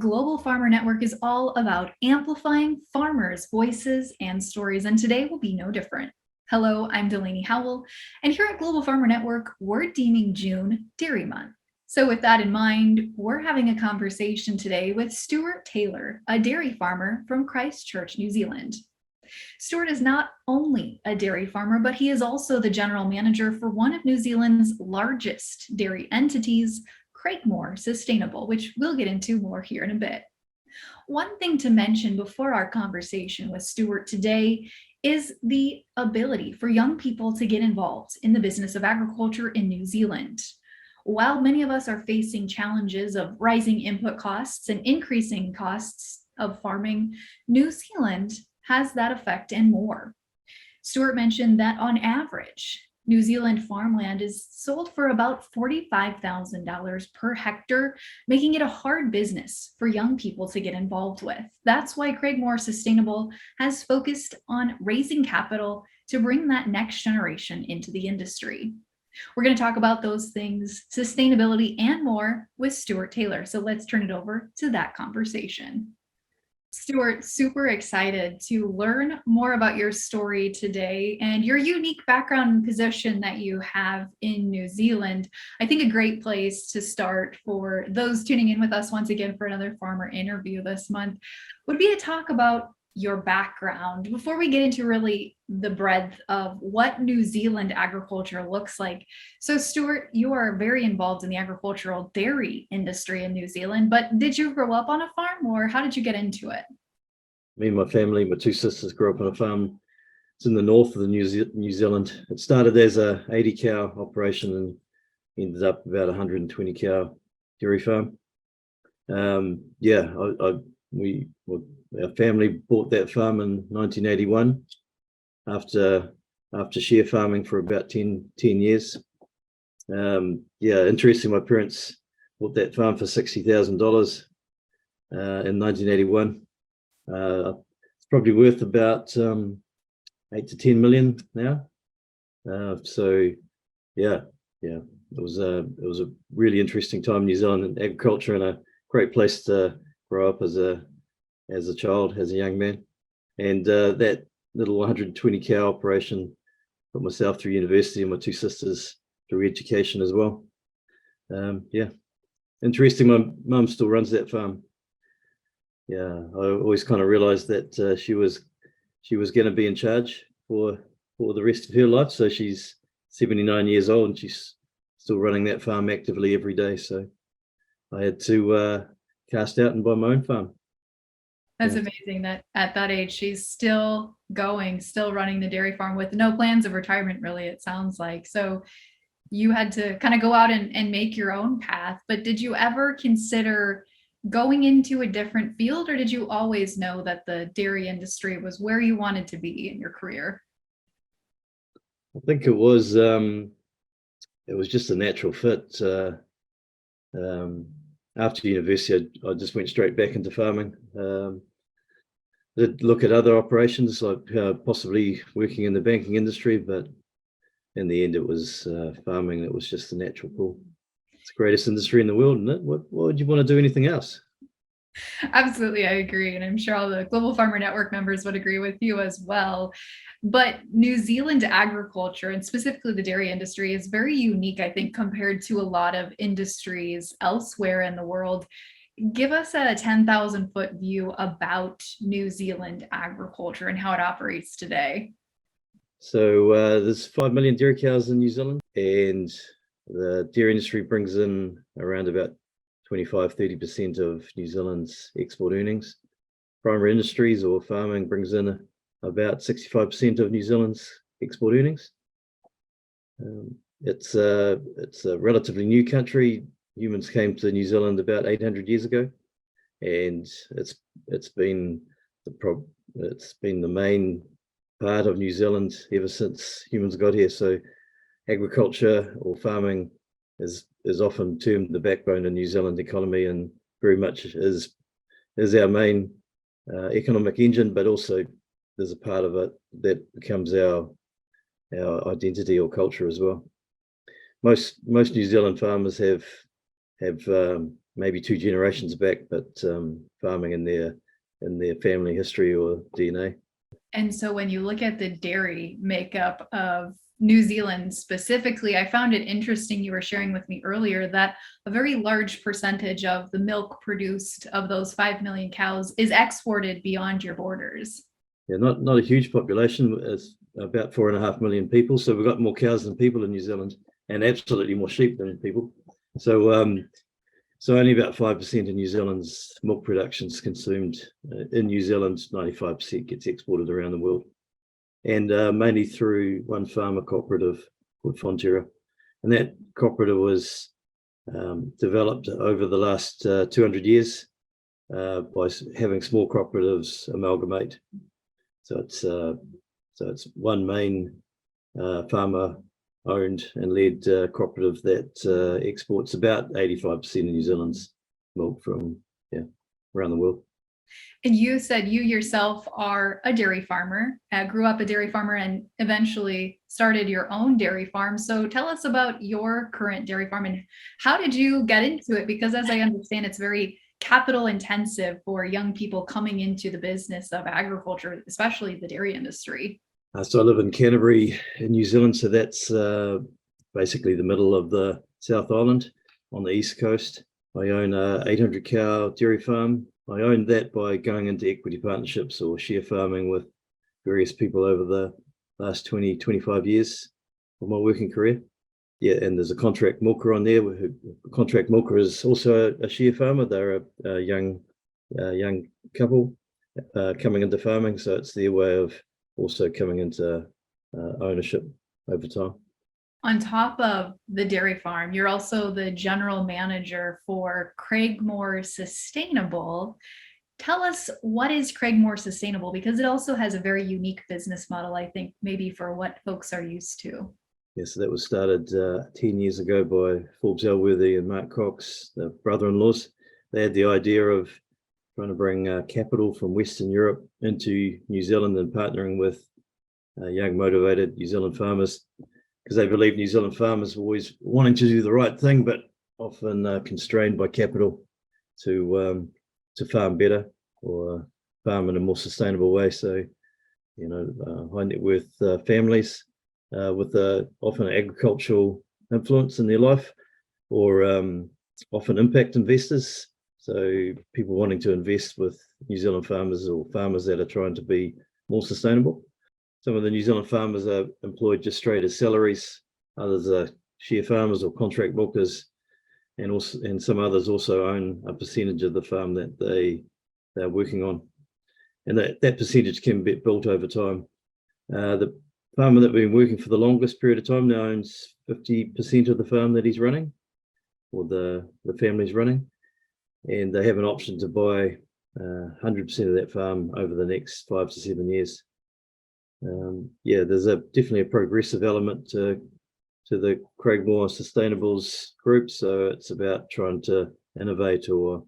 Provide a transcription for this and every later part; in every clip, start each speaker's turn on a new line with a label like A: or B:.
A: Global Farmer Network is all about amplifying farmers' voices and stories, and today will be no different. Hello, I'm Delaney Howell, and here at Global Farmer Network, we're deeming June Dairy Month. So with that in mind, we're having a conversation today with Stuart Taylor, a dairy farmer from Christchurch, New Zealand. Stuart is not only a dairy farmer, but he is also the general manager for one of New Zealand's largest dairy entities, Craigmore Sustainable, which we'll get into more here in a bit. One thing to mention before our conversation with Stuart today is the ability for young people to get involved in the business of agriculture in New Zealand. While many of us are facing challenges of rising input costs and increasing costs of farming, New Zealand has that effect and more. Stuart mentioned that on average, New Zealand farmland is sold for about $45,000 per hectare, making it a hard business for young people to get involved with. That's why Craigmore Sustainable has focused on raising capital to bring that next generation into the industry. We're going to talk about those things, sustainability and more with Stuart Taylor. So let's turn it over to that conversation. Stuart, super excited to learn more about your story today and your unique background and position that you have in New Zealand. I think a great place to start for those tuning in with us once again for another farmer interview this month would be to talk about your background before we get into really the breadth of what New Zealand agriculture looks like. So Stuart, you are very involved in the agricultural dairy industry in New Zealand, but did you grow up on a farm or how did you get into it?
B: Me and my family, my two sisters grew up on a farm. It's in the north of New Zealand. It started as a 80 cow operation and ended up about 120 cow dairy farm. Our family bought that farm in 1981 after share farming for about 10 years. Interesting, my parents bought that farm for $60,000 in 1981. It's probably worth about 8 to 10 million now. It was a really interesting time in New Zealand and agriculture, and a great place to grow up as a child, as a young man. And that little 120 cow operation put myself through university and my two sisters through education as well. Interesting. My mum still runs that farm. I always kind of realized that she was going to be in charge for the rest of her life. So she's 79 years old and she's still running that farm actively every day. So I had to cast out and buy my own farm.
A: That's amazing that at that age, she's still running the dairy farm with no plans of retirement, really, it sounds like. So you had to kind of go out and make your own path. But did you ever consider going into a different field, or did you always know that the dairy industry was where you wanted to be in your career?
B: I think it was just a natural fit. After university, I just went straight back into farming. Did look at other operations, like possibly working in the banking industry, but in the end, it was farming. It was just a natural pull. It's the greatest industry in the world, isn't it? Why would you want to do anything else?
A: Absolutely, I agree. And I'm sure all the Global Farmer Network members would agree with you as well. But New Zealand agriculture, and specifically the dairy industry, is very unique, I think, compared to a lot of industries elsewhere in the world. Give us a 10,000-foot view about New Zealand agriculture and how it operates today.
B: So there's 5 million dairy cows in New Zealand, and the dairy industry brings in around about 25-30% of New Zealand's export earnings. Primary industries or farming brings in about 65% of New Zealand's export earnings. It's a relatively new country. Humans came to New Zealand about 800 years ago, and it's been the main part of New Zealand ever since humans got here. So agriculture or farming is often termed the backbone of New Zealand economy, and very much is our main economic engine, but also there's a part of it that becomes our identity or culture as well. Most New Zealand farmers have maybe 2 generations back, but farming in their family history or DNA.
A: And so when you look at the dairy makeup of New Zealand specifically, I found it interesting you were sharing with me earlier that a very large percentage of the milk produced of those 5 million cows is exported beyond your borders.
B: Yeah, not a huge population. It's about 4.5 million people. So we've got more cows than people in New Zealand, and absolutely more sheep than people. So only about 5% of New Zealand's milk production is consumed in New Zealand. 95% gets exported around the world, and mainly through one farmer cooperative called Fonterra. And that cooperative was developed over the last 200 years by having small cooperatives amalgamate. So it's one main farmer owned and led cooperative that exports about 85% of New Zealand's milk from around the world.
A: And you said you yourself are a dairy farmer, grew up a dairy farmer, and eventually started your own dairy farm. So tell us about your current dairy farm and how did you get into it? Because as I understand, it's very capital intensive for young people coming into the business of agriculture, especially the dairy industry.
B: So I live in Canterbury in New Zealand. So that's basically the middle of the South Island on the east coast. I own a 800 cow dairy farm. I owned that by going into equity partnerships or share farming with various people over the last 20, 25 years of my working career. Yeah, and there's a contract milker on there. Contract milker is also a share farmer. They're a young couple coming into farming. So it's their way of also coming into ownership over time.
A: On top of the dairy farm, you're also the general manager for Craigmore Sustainable. Tell us, what is Craigmore Sustainable? Because it also has a very unique business model, I think, maybe for what folks are used to.
B: Yeah, so that was started 10 years ago by Forbes Elworthy and Mark Cox, the brother-in-laws. They had the idea of trying to bring capital from Western Europe into New Zealand and partnering with young, motivated New Zealand farmers, because they believe New Zealand farmers are always wanting to do the right thing, but often constrained by capital to farm better or farm in a more sustainable way. So, high net worth families with often an agricultural influence in their life, or often impact investors. So people wanting to invest with New Zealand farmers or farmers that are trying to be more sustainable. Some of the New Zealand farmers are employed just straight as salaries. Others are share farmers or contract milkers, and some others also own a percentage of the farm that they're working on. And that percentage can be built over time. The farmer that we've been working for the longest period of time now owns 50% of the farm that he's running, or the family's running, and they have an option to buy 100% of that farm over the next 5 to 7 years. There's definitely a progressive element to the Craigmore Sustainables group. So it's about trying to innovate or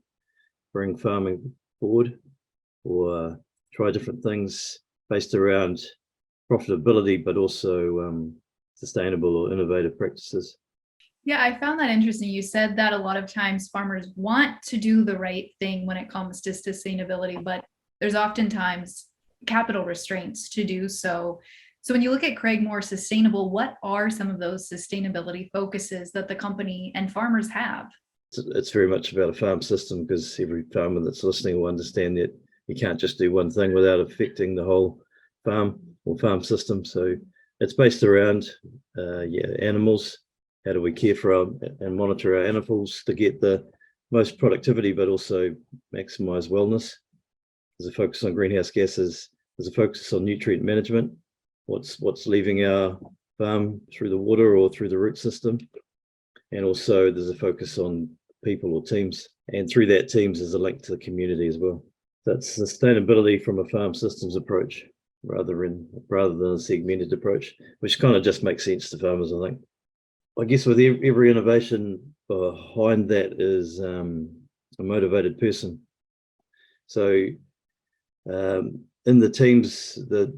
B: bring farming forward, or try different things based around profitability, but also sustainable or innovative practices.
A: Yeah, I found that interesting. You said that a lot of times farmers want to do the right thing when it comes to sustainability, but there's oftentimes capital restraints to do so. So when you look at Craigmore Sustainable, what are some of those sustainability focuses that the company and farmers have?
B: It's very much about a farm system, because every farmer that's listening will understand that you can't just do one thing without affecting the whole farm or farm system. So it's based around animals. How do we care for and monitor our animals to get the most productivity, but also maximize wellness? There's a focus on greenhouse gases. There's a focus on nutrient management. What's leaving our farm through the water or through the root system. And also there's a focus on people or teams. And through that, teams is a link to the community as well. That's sustainability from a farm systems approach rather than a segmented approach, which kind of just makes sense to farmers, I think. I guess with every innovation behind that is a motivated person. So in the teams, the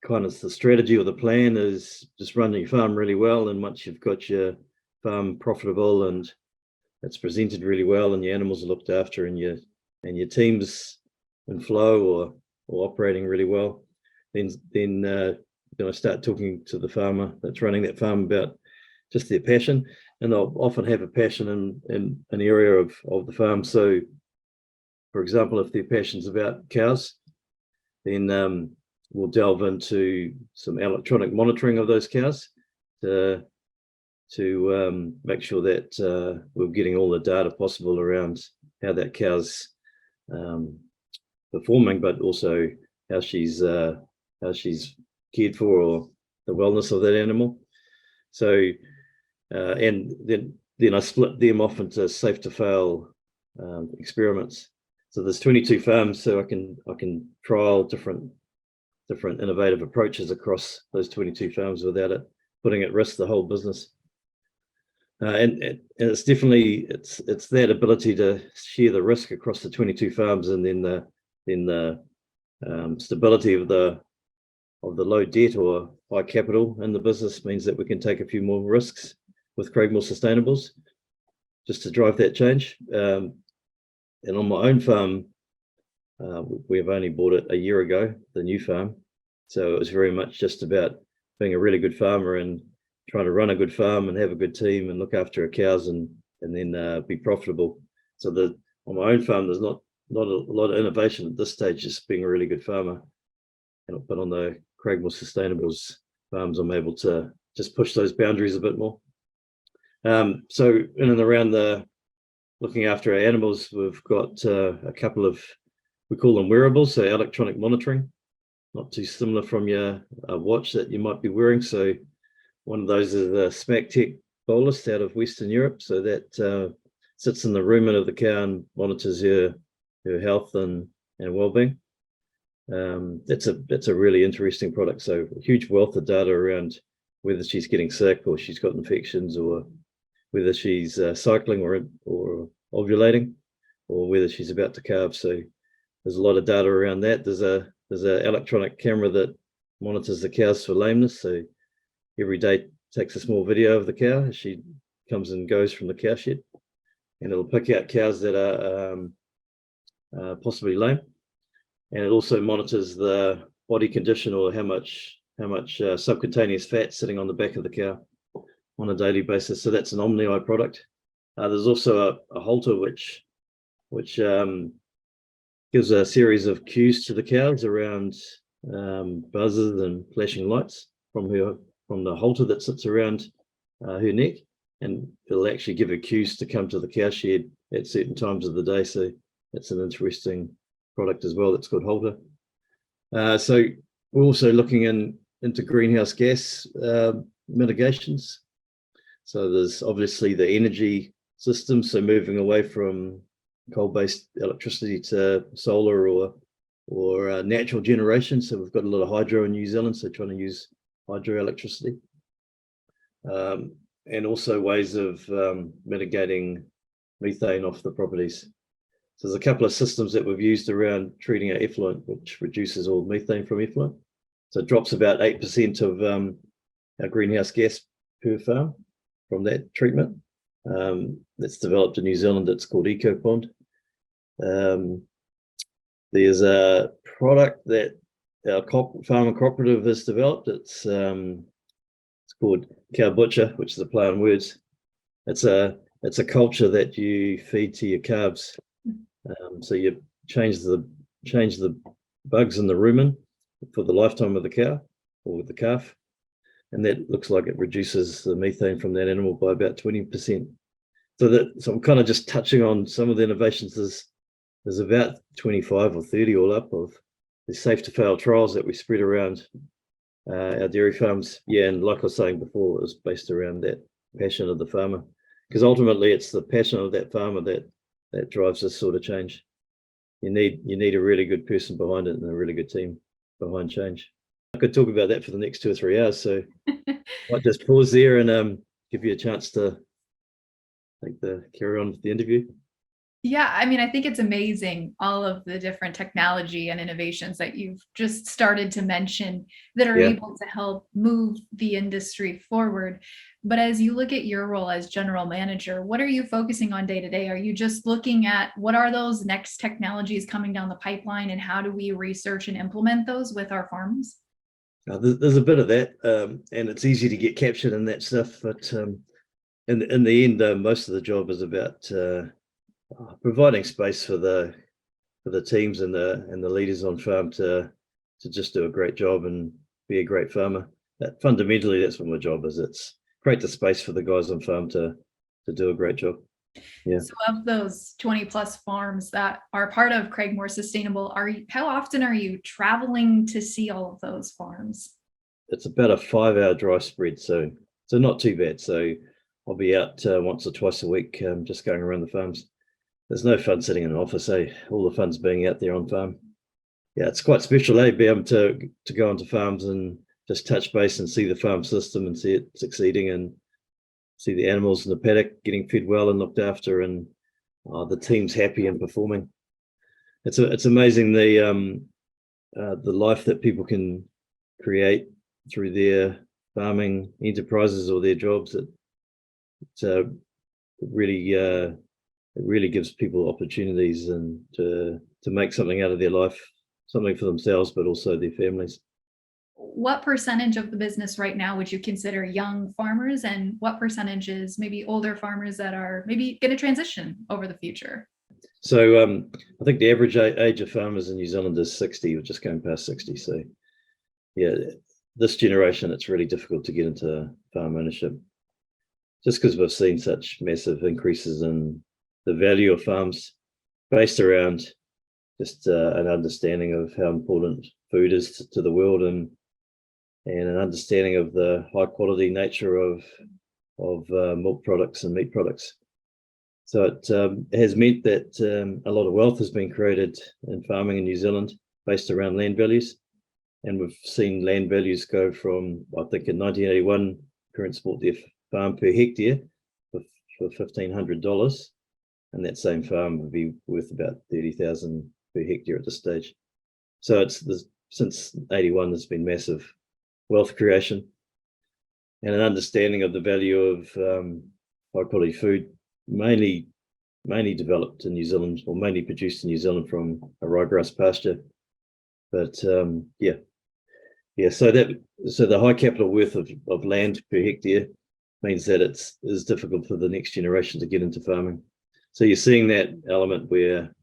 B: kind of the strategy or the plan is just running your farm really well, and once you've got your farm profitable and it's presented really well, and your animals are looked after, and your teams in flow or operating really well, then I start talking to the farmer that's running that farm about just their passion, and they'll often have a passion in an area of the farm. So, for example, if their passion's about cows, then we'll delve into some electronic monitoring of those cows to make sure that we're getting all the data possible around how that cow's performing, but also how she's cared for, or the wellness of that animal. So, and then I split them off into safe to fail experiments. So there's 22 farms, so I can trial different innovative approaches across those 22 farms without it putting at risk the whole business. And it's definitely it's that ability to share the risk across the 22 farms, and then the stability of the low debt or high capital in the business means that we can take a few more risks with Craigmore Sustainables just to drive that change. And on my own farm, we've only bought it a year ago, the new farm. So it was very much just about being a really good farmer and trying to run a good farm and have a good team and look after our cows and then be profitable. So on my own farm, there's not a lot of innovation at this stage, just being a really good farmer. But on the Craigmore Sustainables farms, I'm able to just push those boundaries a bit more. So in and around looking after our animals, we've got a couple of, we call them wearables, so electronic monitoring, not too similar from your watch that you might be wearing. So one of those is a SmackTech bolus out of Western Europe. So that sits in the rumen of the cow and monitors her health and well-being. That's a really interesting product. So a huge wealth of data around whether she's getting sick or she's got infections, or whether she's cycling or ovulating, or whether she's about to calve. So there's a lot of data around that. There's a electronic camera that monitors the cows for lameness. So every day takes a small video of the cow as she comes and goes from the cow shed, and it'll pick out cows that are possibly lame. And it also monitors the body condition, or how much subcutaneous fat sitting on the back of the cow on a daily basis. So that's an Omni-Eye product. There's also a halter which gives a series of cues to the cows around buzzes and flashing lights from the halter that sits around her neck, and it'll actually give her cues to come to the cow shed at certain times of the day. So that's an interesting product as well. That's called halter. So we're also looking into greenhouse gas mitigations. So there's obviously the energy system, so moving away from coal-based electricity to solar or natural generation. So we've got a lot of hydro in New Zealand, so trying to use hydroelectricity, and also ways of mitigating methane off the properties. So there's a couple of systems that we've used around treating our effluent, which reduces all methane from effluent. So it drops about 8% of our greenhouse gas per farm from that treatment. That's developed in New Zealand. It's called EcoPond. There's a product that our farmer cooperative has developed. It's called Cow Butcher, which is a play on words. It's a culture that you feed to your calves. So you change the bugs in the rumen for the lifetime of the cow or the calf, and that looks like it reduces the methane from that animal by about 20%. So I'm kind of just touching on some of the innovations. There's about 25 or 30 all up of the safe to fail trials that we spread around our dairy farms. Yeah, and like I was saying before, it was based around that passion of the farmer, because ultimately it's the passion of that farmer that drives this sort of change. You need a really good person behind it and a really good team behind change. I could talk about that for the next 2 or 3 hours, so I'll just pause there and give you a chance to carry on with the interview.
A: Yeah, I mean, I think it's amazing all of the different technology and innovations that you've just started to mention that are
B: Yeah.
A: able to help move the industry forward. But as you look at your role as general manager, what are you focusing on day to day? Are you just looking at what are those next technologies coming down the pipeline and how do we research and implement those with our farms?
B: There's a bit of that, and it's easy to get captured in that stuff. But in the end, most of the job is about providing space for the teams and the leaders on farm to just do a great job and be a great farmer. That fundamentally, that's what my job is. It's create the space for the guys on farm to do a great job. Yeah.
A: So of those 20 plus farms that are part of Craigmore Sustainable, how often are you traveling to see all of those farms?
B: It's about a 5 hour drive spread, so not too bad. So I'll be out once or twice a week, just going around the farms. There's no fun sitting in an office, eh? All the fun's being out there on farm. Yeah, it's quite special, eh? Be able to go onto farms and just touch base and see the farm system and see it succeeding and see the animals in the paddock getting fed well and looked after, and the team's happy and performing. It's amazing the life that people can create through their farming enterprises or their jobs. It really it really gives people opportunities and to make something out of their life, something for themselves, but also their families.
A: What percentage of the business right now would you consider young farmers, and what percentage is maybe older farmers that are maybe going to transition over the future?
B: So I think the average age of farmers in New Zealand is 60, or just going past 60. So yeah, this generation, it's really difficult to get into farm ownership just because we've seen such massive increases in the value of farms based around just an understanding of how important food is to the world, and an understanding of the high quality nature of milk products and meat products. So it has meant that a lot of wealth has been created in farming in New Zealand based around land values. And we've seen land values go from, I think in 1981, parents bought their farm per hectare for $1,500. And that same farm would be worth about 30,000 per hectare at this stage. So since 81, there's been massive wealth creation and an understanding of the value of high quality food, mainly developed in New Zealand, or mainly produced in New Zealand from a ryegrass pasture. But yeah. So the high capital worth of land per hectare means that is difficult for the next generation to get into farming. So you're seeing that element where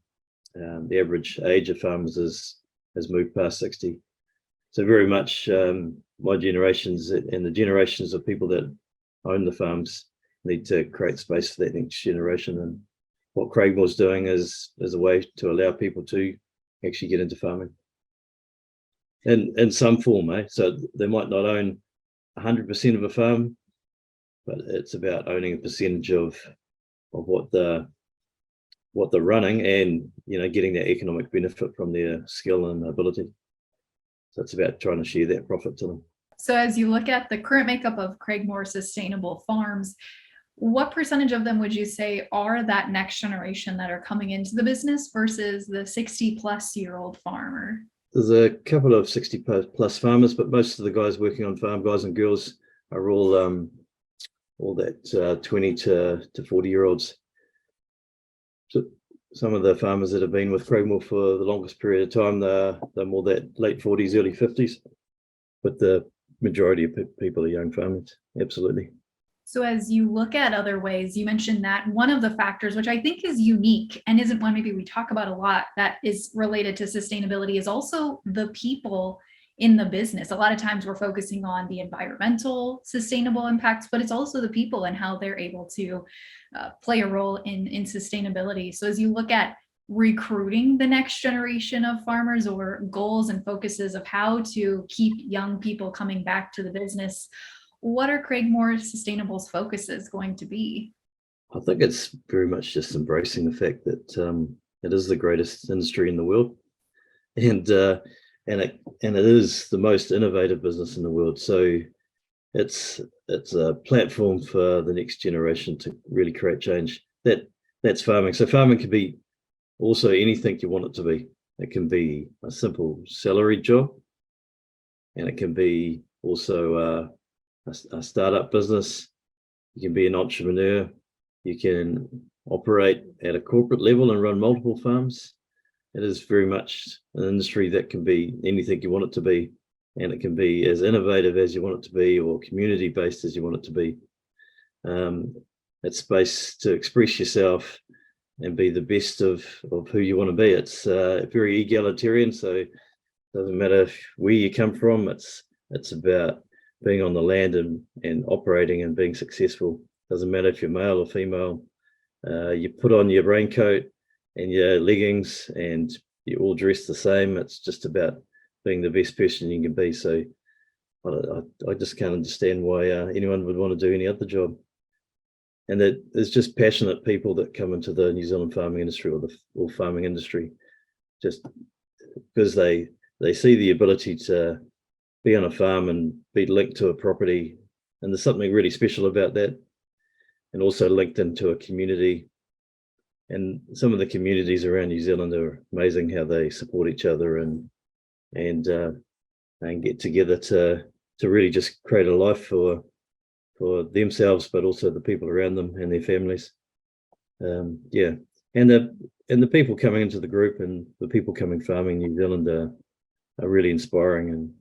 B: the average age of farmers has moved past 60. So very much my generations and the generations of people that own the farms need to create space for that next generation. And what Craigmore's doing is a way to allow people to actually get into farming in some form, eh? So they might not own 100% of a farm, but it's about owning a percentage of what they're running, and getting that economic benefit from their skill and ability. So it's about trying to share that profit to them.
A: So as you look at the current makeup of Craigmore Sustainable Farms, what percentage of them would you say are that next generation that are coming into the business versus the 60-plus-year-old farmer?
B: There's a couple of 60 plus farmers, but most of the guys working on farm, guys and girls, are all that 20 to 40-year-olds. So some of the farmers that have been with Craigmore for the longest period of time, they're more that late 40s, early 50s, but the majority of people are young farmers. Absolutely.
A: So as you look at other ways, you mentioned that one of the factors, which I think is unique and isn't one maybe we talk about a lot that is related to sustainability, is also the people in the business. A lot of times we're focusing on the environmental sustainable impacts, but it's also the people and how they're able to play a role in sustainability. So as you look at recruiting the next generation of farmers, or goals and focuses of how to keep young people coming back to the business, what are Craigmore Sustainable's focuses going to be?
B: I think it's very much just embracing the fact that it is the greatest industry in the world, and it is the most innovative business in the world. So it's a platform for the next generation to really create change. That that's farming. So farming can be also anything you want it to be. It can be a simple salary job, and it can be also a startup business. You can be an entrepreneur. You can operate at a corporate level and run multiple farms. It is very much an industry that can be anything you want it to be, and it can be as innovative as you want it to be, or community-based as you want it to be. It's space to express yourself and be the best of who you want to be. It's very egalitarian, so it doesn't matter where you come from. It's about being on the land and operating and being successful. Doesn't matter if you're male or female. You put on your raincoat and your leggings and you're all dressed the same. It's just about being the best person you can be. So I just can't understand why anyone would want to do any other job. And that there's just passionate people that come into the New Zealand farming industry or farming industry, just because they see the ability to be on a farm and be linked to a property. And there's something really special about that. And also linked into a community. And some of the communities around New Zealand are amazing how they support each other and get together to really just create a life for themselves, but also the people around them and their families. And the people coming into the group and the people coming farming New Zealand are really inspiring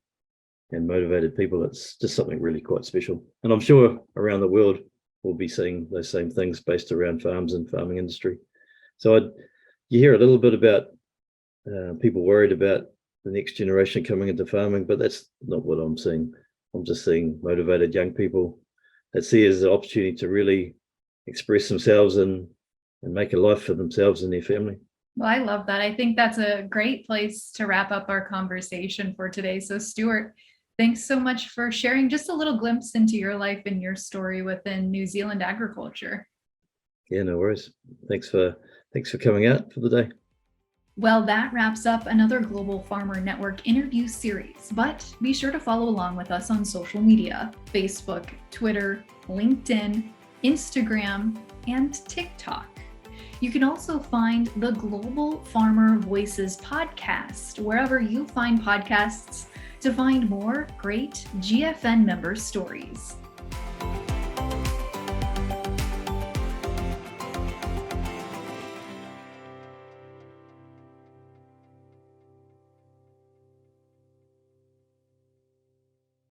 B: and motivated people. It's just something really quite special. And I'm sure around the world we'll be seeing those same things based around farms and farming industry. So you hear a little bit about people worried about the next generation coming into farming, but that's not what I'm seeing. I'm just seeing motivated young people that see it as an opportunity to really express themselves and make a life for themselves and their family.
A: Well, I love that. I think that's a great place to wrap up our conversation for today. So, Stuart, thanks so much for sharing just a little glimpse into your life and your story within New Zealand agriculture.
B: Yeah, no worries. Thanks for coming out for the day.
A: Well, that wraps up another Global Farmer Network interview series, but be sure to follow along with us on social media: Facebook, Twitter, LinkedIn, Instagram, and TikTok. You can also find the Global Farmer Voices podcast wherever you find podcasts to find more great GFN member stories.